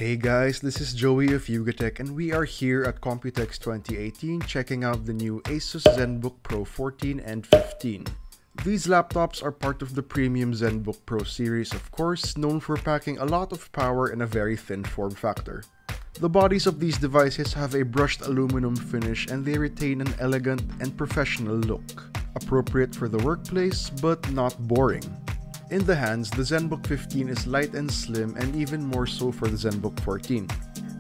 Hey guys, this is Joey of YugaTech and we are here at Computex 2018 checking out the new ASUS ZenBook Pro 14 and 15. These laptops are part of the premium ZenBook Pro series, of course, known for packing a lot of power in a very thin form factor. The bodies of these devices have a brushed aluminum finish and they retain an elegant and professional look, appropriate for the workplace but not boring. In the hands, the ZenBook 15 is light and slim, and even more so for the ZenBook 14.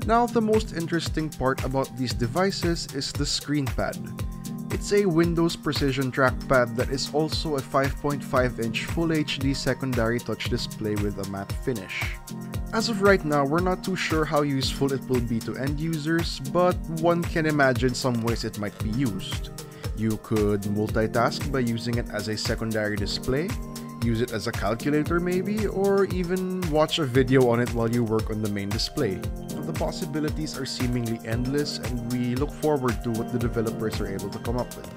Now, the most interesting part about these devices is the screenpad. It's a Windows Precision trackpad that is also a 5.5-inch Full HD secondary touch display with a matte finish. As of right now, we're not too sure how useful it will be to end users, but one can imagine some ways it might be used. You could multitask by using it as a secondary display, use it as a calculator maybe, or even watch a video on it while you work on the main display. The possibilities are seemingly endless and we look forward to what the developers are able to come up with.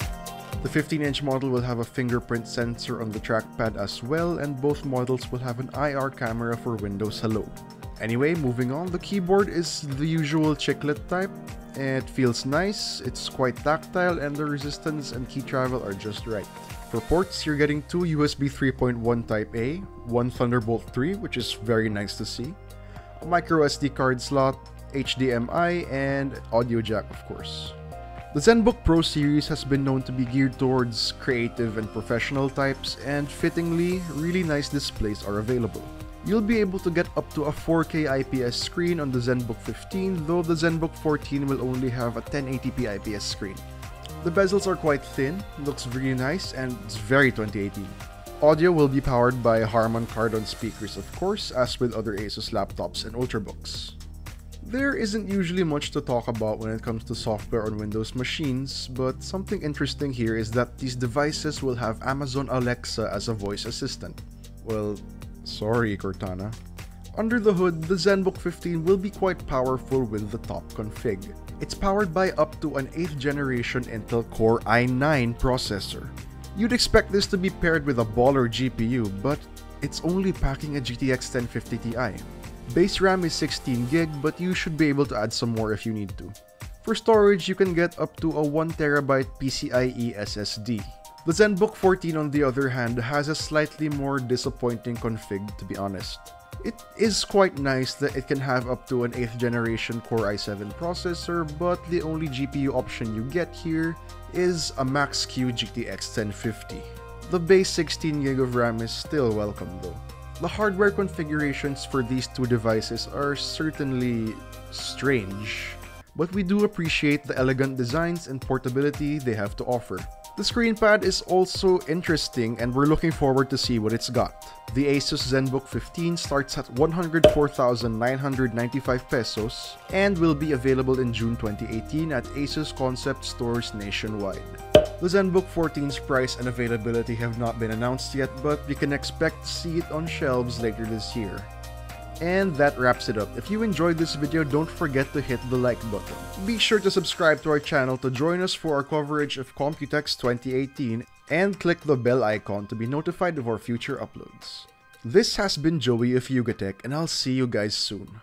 The 15-inch model will have a fingerprint sensor on the trackpad as well, and both models will have an IR camera for Windows Hello. Anyway, moving on, the keyboard is the usual chiclet type. It feels nice, it's quite tactile, and the resistance and key travel are just right. For ports, you're getting two USB 3.1 Type-A, one Thunderbolt 3, which is very nice to see, a micro SD card slot, HDMI, and audio jack, of course. The ZenBook Pro series has been known to be geared towards creative and professional types, and fittingly, really nice displays are available. You'll be able to get up to a 4K IPS screen on the ZenBook 15, though the ZenBook 14 will only have a 1080p IPS screen. The bezels are quite thin, looks really nice, and it's very 2018. Audio will be powered by Harman Kardon speakers, of course, as with other ASUS laptops and Ultrabooks. There isn't usually much to talk about when it comes to software on Windows machines, but something interesting here is that these devices will have Amazon Alexa as a voice assistant. Well, sorry Cortana. Under the hood, the ZenBook 15 will be quite powerful with the top config. It's powered by up to an 8th generation Intel Core i9 processor. You'd expect this to be paired with a baller GPU, but it's only packing a GTX 1050 Ti. Base RAM is 16GB, but you should be able to add some more if you need to. For storage, you can get up to a 1TB PCIe SSD. The ZenBook 14, on the other hand, has a slightly more disappointing config, to be honest. It is quite nice that it can have up to an 8th generation Core i7 processor, but the only GPU option you get here is a Max-Q GTX 1050. The base 16GB of RAM is still welcome though. The hardware configurations for these two devices are certainly strange, but we do appreciate the elegant designs and portability they have to offer. The screenpad is also interesting and we're looking forward to see what it's got. The ASUS ZenBook 15 starts at 104,995 pesos and will be available in June 2018 at ASUS Concept stores nationwide. The ZenBook 14's price and availability have not been announced yet, but we can expect to see it on shelves later this year. And that wraps it up. If you enjoyed this video, don't forget to hit the like button. Be sure to subscribe to our channel to join us for our coverage of Computex 2018 and click the bell icon to be notified of our future uploads. This has been Joey of YugaTech and I'll see you guys soon.